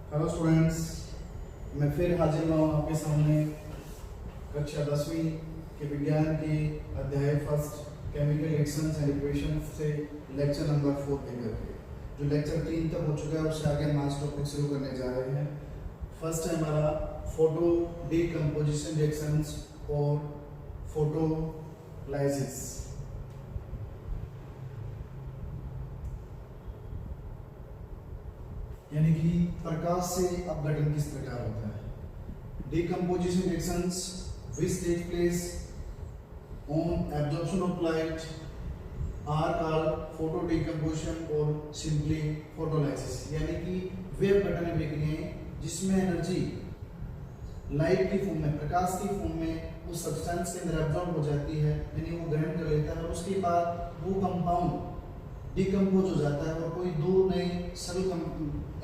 Hello students, मैं फिर हाजिर हुआ हूँ आपके सामने कक्षा 10वीं के विज्ञान के अध्याय first chemical reactions and equations से लेक्चर नंबर 4 लेकर के जो लेक्चर 3 तक हो चुका है उससे आगे हम आज टॉपिक शुरू करने जा रहे हैं। फर्स्ट है हमारा फोटो डीकम्पोजिशन रिएक्शंस और फोटोलाइसिस। यानी कि प्रकाश से अपघटन किस प्रकार होता है। Decomposition reactions which take place on absorption of light are called photo decomposition और simply photolysis। यानी कि वे अपघटन विक्रियाएं जिसमें एनर्जी लाइट की फॉर्म में, प्रकाश की फॉर्म में उस सब्सटेंस के अंदर एब्जॉर्ब हो जाती है, यानी वो ग्रहण कर लेता है और उसके बाद वो कंपाउंड डिकम्पोज हो जाता है और कोई दो नए सरल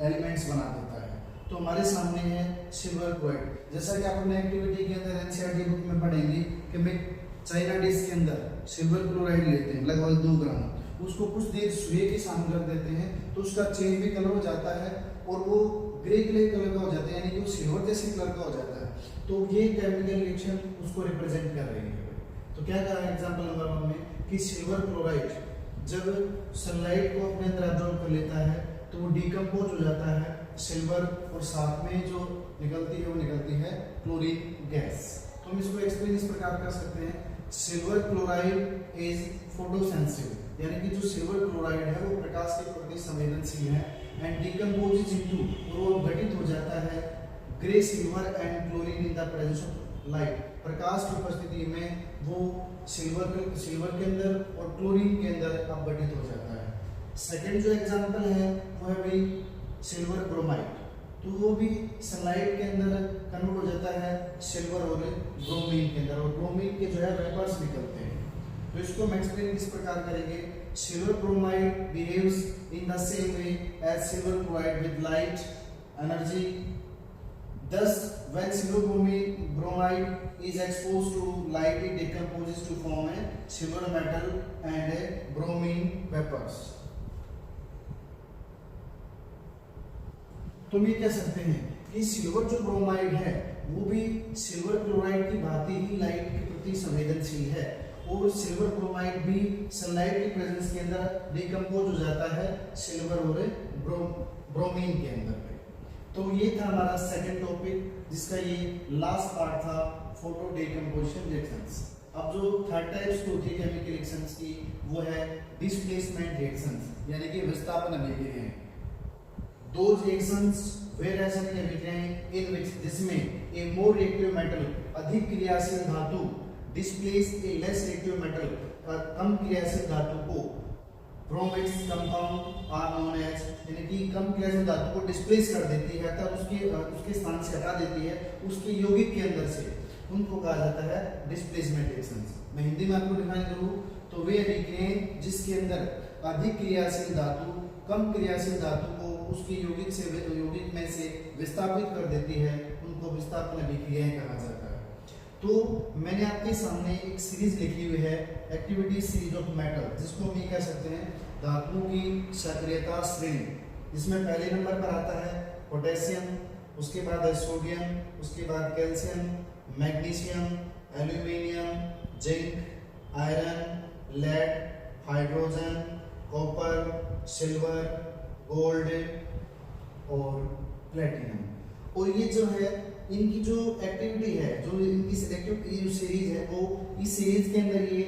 एलिमेंट्स बना देता है। तो हमारे सामने है सिल्वर क्लोराइड। जैसा कि आप अपने एक्टिविटी के अंदर एनसीईआरटी बुक में पढ़ेंगे कि मैं चाइना डिश के अंदर सिल्वर क्लोराइड लेते हैं लगभग 2 ग्राम, उसको कुछ देर सूर्य के सामने रख देते हैं तो उसका चेंज भी कलर हो जाता है और वो ग्रे कलर का हो जाता है, यानी कि वो सिल्वर जैसे कलर का हो जाता है। तो ये केमिकल रिएक्शन उसको रिप्रेजेंट कर रही है। तो क्या कहा एग्जांपल नंबर 1 में कि सिल्वर क्लोराइड जब सनलाइट को अपने अंदर एब्जॉर्ब कर लेता है तो वो डिकम्पोज हो जाता है सिल्वर और साथ में जो निकलती है वो निकलती है क्लोरीन गैस। तो हम इसको एक्सप्लेन इस प्रकार कर सकते हैं, सिल्वर क्लोराइड इज फोटोसेंसिटिव, यानी कि जो सिल्वर क्लोराइड है वो प्रकाश के प्रति संवेदनशील है एंड डिकम्पोजेज इनटू, और वो घटित हो जाता है grey silver and chlorine in the presence of light. प्रकाश की उपस्थिति में वो सिल्वर के अंदर और क्लोरीन के अंदर अपघटित हो जाता है। सेकंड जो एग्जांपल है वो है भाई सिल्वर ब्रोमाइड। तो वो भी सनलाइट के अंदर कन्वर्ट हो जाता है सिल्वर और ब्रोमीन के अंदर, और ब्रोमीन के जो है वेपर्स निकलते हैं। तो इसको हम एक्सप्लेन इस प्रकार करेंगे, silver bromide behaves in the same way as silver chloride with light energy. Thus, when silver bromide is exposed to light, it decomposes to form a silver metal and a bromine vapors. तो हम ये कह सकते हैं कि silver जो bromide है वो भी सिल्वर क्लोराइड की भांति ही लाइट के प्रति संवेदनशील है, और सिल्वर ब्रोमाइड भी सनलाइट की प्रेजेंस के अंदर डिकम्पोज हो जाता है सिल्वर और ब्रोमीन के अंदर। तो ये था हमारा सेकंड टॉपिक जिसका ये लास्ट पार्ट था, फोटो डिकम्पोजिशन रिएक्शंस। अब जो थर्ड टाइप्स होती है केमिकल रिएक्शंस की वो है डिस्प्लेसमेंट रिएक्शंस, यानी कि विस्थापन अभिक्रियाएं। दोज रिएक्शंस वेयर ऐसे अभिक्रियाएं इन विच जिसमें ए मोर रिएक्टिव मेटल अधिक क्रियाशील धातु डिस्प्लेस ए लेस रिएक्टिव मेटल कम क्रियाशील धातु को from its compound are known as, यानी कि कम क्रियाशील धातु को डिस्प्लेस कर देती है अर्थात उसके स्थान से हटा देती है उसके यौगिक के अंदर से, उनको कहा जाता है डिस्प्लेसमेंट रिएक्शंस। मैं हिंदी में आपको डिफाइन करूं तो वे अभिक्रियाएं जिसके अंदर अधिक क्रियाशील धातु कम क्रियाशील धातु को उसके यौगिक में से विस्थापित कर देती है, उनको विस्थापन अभिक्रियाएं कहा जाता है। तो मैंने आपके सामने एक सीरीज लिखी हुई है, एक्टिविटी सीरीज ऑफ मेटल, जिसको हम ये कह सकते हैं धातुओं की सक्रियता श्रेणी, जिसमें पहले नंबर पर आता है पोटेशियम, उसके बाद है सोडियम, उसके बाद calcium, magnesium, aluminium, zinc, iron, lead, hydrogen, copper, silver, gold और प्लेटिनम। और ये जो है इनकी जो एक्टिविटी है, जो इनकी सिलेक्टिव जो सीरीज है वो इस सीरीज के अंदर ये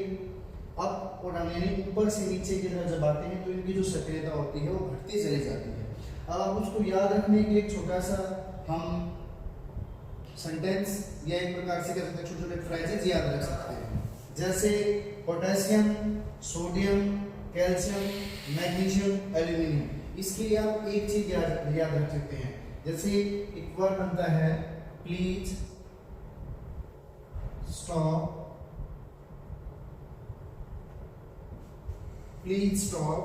अप और डाउन यानी ऊपर से नीचे की तरफ जब आते हैं तो इनकी जो सक्रियता होती है वो घटती चली जाती है। अब आप उसको याद रखने के लिए एक छोटा सा हम सेंटेंस या एक प्रकार से कह सकते हैं छोटे छोटे फ्रेजेस याद रख सकते हैं, जैसे potassium, sodium, calcium, magnesium, aluminium. इसके लिए आप एक चीज याद रख सकते हैं, जैसे एक वर्ड बनता है please stop, please stop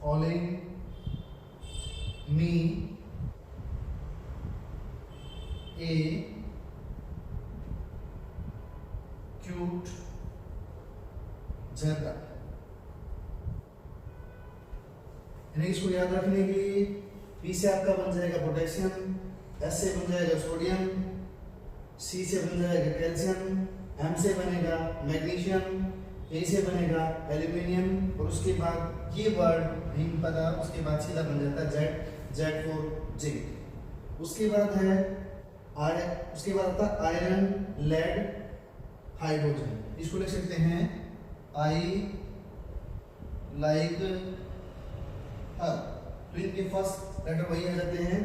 calling me A cute जर्दा। यानी इसको याद रखने के लिए P से आपका बन जाएगा पोटेशियम, S से बन जाएगा सोडियम, C से बन जाएगा कैल्शियम, M से बनेगा मैग्नीशियम, A से बनेगा एल्यूमिनियम और उसके बाद ये वर्ड नहीं पता, उसके बाद सीधा बन जाता है Z फॉर जिंक। उसके बाद है उसके बाद आता है आयरन, लेड, हाइड्रोजन। इसको लिख सकते हैं I लाइक हर। तो इनके फर्स्ट लेटर वही आ जाते हैं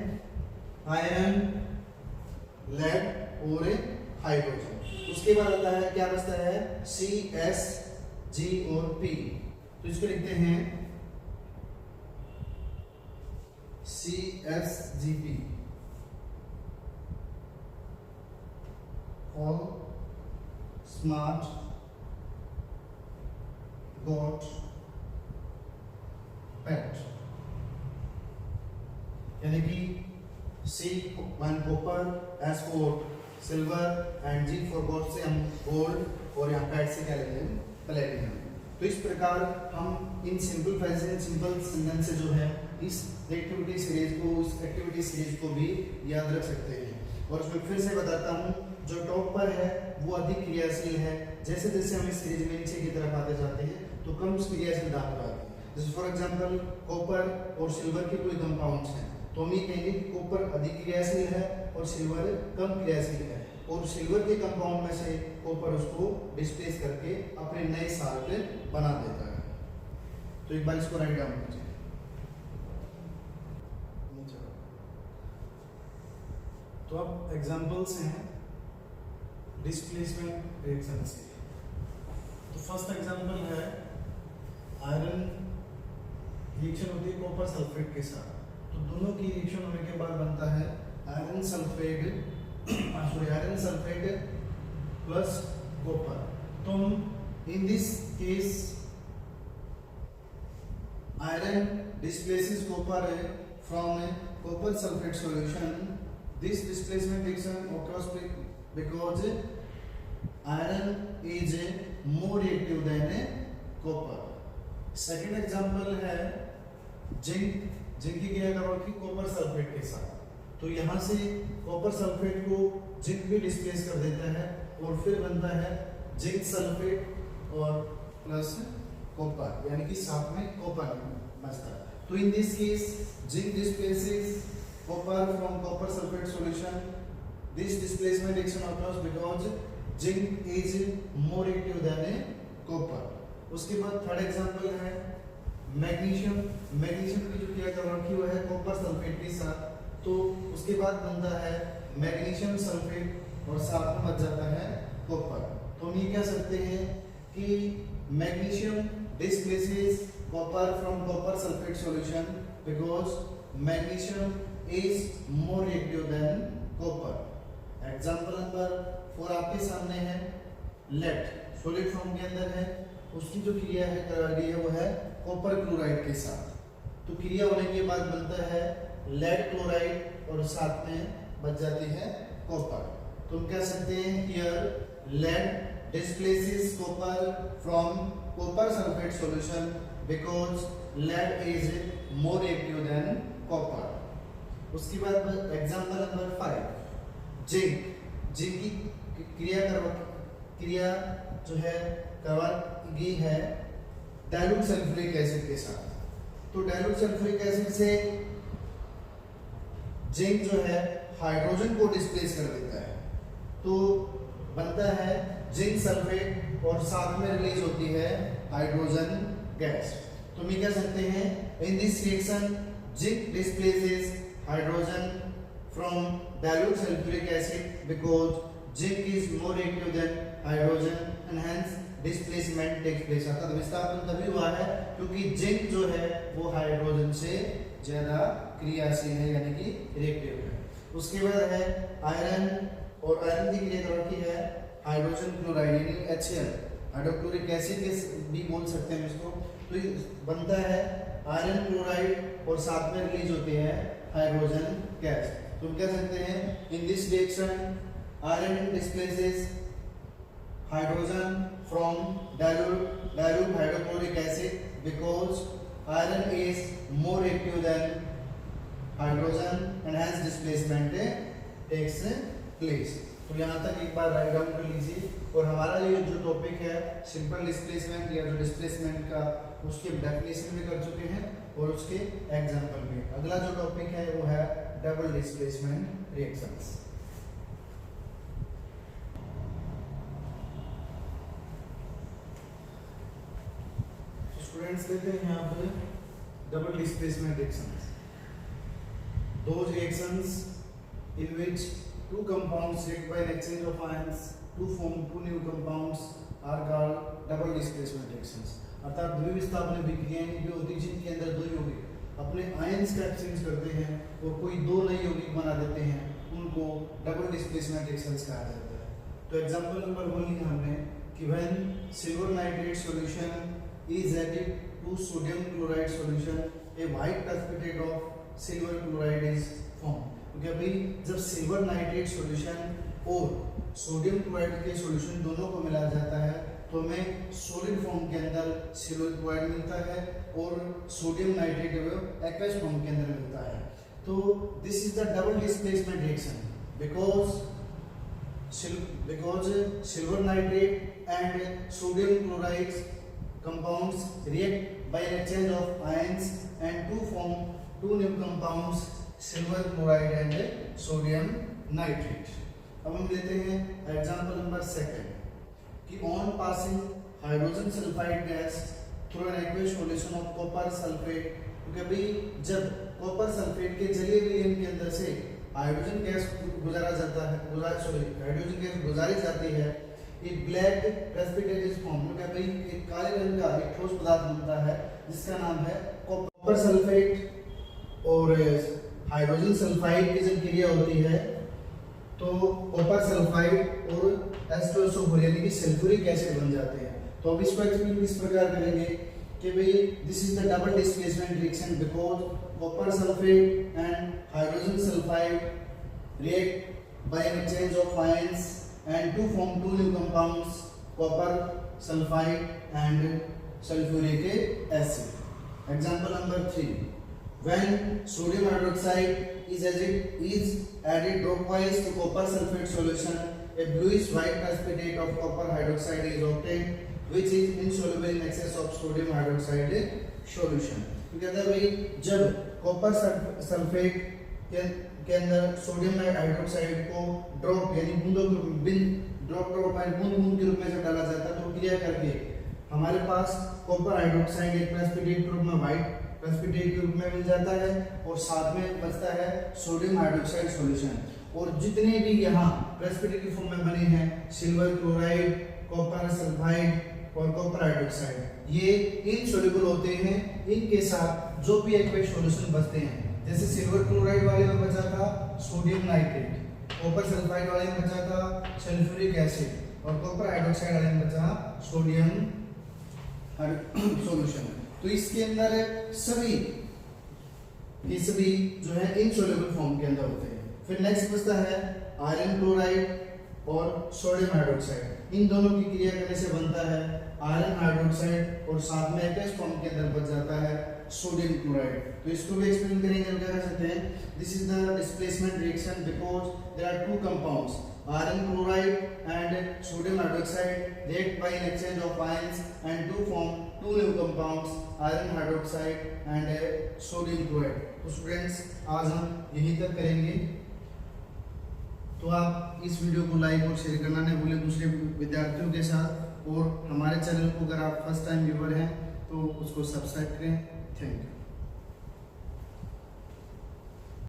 आयरन, लेड और हाइड्रोजन। उसके बाद आता है क्या बचता है C, S, G और P। तो इसको लिखते हैं CSGP all smart got pet, यानी कि C one copper, S for silver and G for gold से हम गोल्ड और यहाँ पैट से क्या लेते हैं प्लेटिनम। तो इस प्रकार हम in simple phrases, simple sentence से जो है इस एक्टिविटी सीरीज को भी याद रख सकते हैं। और उसमें फिर से बताता हूँ, जो टॉप पर है वो अधिक क्रियाशील है। जैसे जैसे हम इस सीरीज में नीचे की तरफ आते जाते हैं तो कम क्रियाशील धातु आती है। जैसे फॉर एग्जांपल कॉपर और सिल्वर के कोई कंपाउंड्स हैं तो हम ये कहेंगे कि कॉपर अधिक क्रियाशील है और सिल्वर कम क्रियाशील है, और सिल्वर के कंपाउंड में से कॉपर उसको डिस्प्लेस करके अपने नए साल्ट बना देता है। तो एक बार इसको राइट डाउन कीजिए। तो अब एग्जांपल्स हैं डिस्प्लेसमेंट रिएक्शन से। तो फर्स्ट एग्जांपल है आयरन रिएक्शन होती है कॉपर सल्फेट के साथ। तो दोनों की रिएक्शन होने के बाद बनता है आयरन सल्फेट प्लस कॉपर। तो in this case iron displaces copper from a copper sulfate solution. This displacement reaction occurs because iron is more reactive than copper. Second example है जिंक की क्रिया करवाती कॉपर सल्फेट के साथ। तो यहाँ से कॉपर सल्फेट को जिंक भी डिस्प्लेस कर देता है और फिर बनता है जिंक सल्फेट और प्लस कॉपर, यानी कि साथ में कॉपर बचता है। तो in this case zinc displaces copper from copper sulfate solution. This displacement reaction occurs because zinc is more reactive than copper. उसके बाद थर्ड एग्जांपल है मैग्नीशियम की जो क्रिया करवाती है कॉपर सल्फेट के साथ। तो उसके बाद बनता है मैग्नीशियम सल्फेट और साथ में बच जाता है कॉपर। तो हम ये कह सकते हैं कि magnesium displaces copper from copper sulfate solution because magnesium is more reactive than copper. Example number 4 आपके सामने है लेड सॉलिड फॉर्म के अंदर है, उसकी जो क्रिया है करवाई है वो है कॉपर क्लोराइड के साथ। तो क्रिया होने के बाद बनता है लेड क्लोराइड और साथ में बच जाती है कॉपर। तो हम कह सकते हैं here lead displaces copper from copper sulfate solution because lead is more reactive than copper. उसके बाद एग्जांपल नंबर 5 जिंक की क्रिया जो है करवाई है डाइल्यूट सल्फ्यूरिक एसिड के साथ। तो डाइल्यूट सल्फ्यूरिक एसिड से जिंक जो है हाइड्रोजन को डिस्प्लेस कर देता है, तो बनता है जिंक सल्फेट और साथ में रिलीज होती है हाइड्रोजन गैस। तो हम कह सकते हैं in this reaction zinc displaces hydrogen from dilute sulphuric acid because zinc is more reactive than hydrogen and hence displacement takes place. अर्थात विस्थापन तभी हुआ है क्योंकि जिंक जो है वो हाइड्रोजन से ज्यादा क्रियाशील है, यानी कि रिएक्टिव है। उसके बाद है आयरन, और आयरन की क्रिया करती है हाइड्रोजन क्लोराइड यानी HCl, हाइड्रोक्लोरिक एसिड भी बोल सकते हैं इसको। तो बनता है आयरन क्लोराइड और साथ में रिलीज होते हैं हाइड्रोजन गैस। तो हम कह सकते हैं in this reaction iron displaces hydrogen from dilute hydrochloric acid because iron is more active than hydrogen and hence displacement takes place। तो यहाँ तक एक बार राइट डाउन कर लीजिए। और हमारा ये जो टॉपिक है सिंपल डिस्प्लेसमेंट या जो डिस्प्लेसमेंट का, उसके डेफिनेशन भी कर चुके हैं और उसके एग्जांपल भी। अगला जो टॉपिक है वो है डबल डिस्प्लेसमेंट रिएक्शंस। स्टूडेंट्स देखते हैं यहाँ पर double displacement reactions. Those reactions in which two compounds react by an exchange of ions to form two new compounds are called double displacement reactions। अर्थात द्विविस्थापन अभिक्रियाएं जो होती हैं जिनके अंदर दो यौगिक अपने आयंस का एक्सचेंज करते हैं और कोई दो नए यौगिक बना देते हैं, उनको डबल डिस्प्लेसमेंट रिएक्शंस कहा जाता है। तो एग्जांपल नंबर 1 लिखा हमने कि when silver nitrate solution is added to sodium chloride solution, a white precipitate of silver chloride is form. क्योंकि अभी जब सिल्वर नाइट्रेट सॉल्यूशन और सोडियम क्लोराइड के सॉल्यूशन दोनों को मिलाया जाता है तो हमें सॉलिड फॉर्म के अंदर सिल्वर क्लोराइड मिलता है और सोडियम नाइट्रेट एक्वस फॉर्म के अंदर मिलता है। तो this is the double displacement reaction because silver nitrate and sodium chloride compounds react by an exchange of ions and to form two new compounds silver chloride and sodium nitrate। अब हम लेते हैं example number 2 कि on passing hydrogen sulfide gas through an aqueous solution of copper sulfate, क्योंकि अभी जब copper sulphate के जलीय विलयन के अंदर से हाइड्रोजन गैस गुजारी जाती है, एक ब्लैक प्रेसिपिटेट इज फॉर्म। भाई एक काले रंग का एक ठोस पदार्थ बनता है जिसका नाम है कॉपर सल्फेट और हाइड्रोजन सल्फाइड की जब क्रिया होती है तो कॉपर सल्फाइड और H2SO4 यानी कि सल्फ्यूरिक एसिड बन जाते हैं। तो अब इसको एक्सप्लेन इस प्रकार करेंगे कि भाई this is the double displacement reaction because copper sulphate and hydrogen sulphide react by an exchange of ions and to form two new compounds copper sulfide and sulfuric acid। Example number 3, when sodium hydroxide is added dropwise to copper sulfate solution, a bluish white precipitate of copper hydroxide is obtained which is insoluble in excess of sodium hydroxide solution। तो कहता है भाई जब copper sulphate के अंदर sodium hydroxide को drop यानी बूंदों ड्रॉप बूंद के रूप में जब डाला जाता है तो क्रिया करके हमारे पास कॉपर हाइड्रोक्साइड एक प्रेसिपिटेट के रूप में व्हाइट प्रेसिपिटेट के रूप में मिल जाता है और साथ में बचता है सोडियम हाइड्रोक्साइड सॉल्यूशन। और जितने भी यहाँ प्रेसिपिटेट की फॉर्म में बने हैं सिल्वर क्लोराइड, कॉपर सल्फाइड और कॉपर हाइड्रोक्साइड, ये इनसॉल्युबल होते हैं। इनके साथ जो भी एक्वस सॉल्यूशन बचते हैं, जैसे सिल्वर क्लोराइड वाले में बचा था सोडियम नाइट्रेट, कॉपर सल्फाइड वाले में बचा था सल्फ्यूरिक एसिड और कॉपर हाइड्रोक्साइड वाले में बचा सोडियम सॉल्यूशन। तो इसके अंदर सभी जो है इनसॉल्युबल फॉर्म के अंदर होते हैं। फिर नेक्स्ट बचता है आयरन क्लोराइड और सोडियम हाइड्रोक्साइड। इन दोनों की क्रिया करने से बनता है आयरन हाइड्रोक्साइड और साथ में एक्वस फॉर्म के अंदर बच जाता है सोडियम क्लोराइड। तो इसको भी एक्सप्लेन करेंगे। हम क्या कर सकते हैं, this is the displacement reaction because there are two compounds iron chloride and sodium hydroxide react by an exchange of ions and to form two new compounds iron hydroxide and sodium chloride. तो students आज हम यही तक करेंगे। तो आप इस video को लाइक और शेयर करना नहीं भूलें दूसरे विद्यार्थियों के साथ, और हमारे चैनल को अगर आप फर्स्ट टाइम व्यूअर हैं तो उसको सब्सक्राइब करें। Thank you.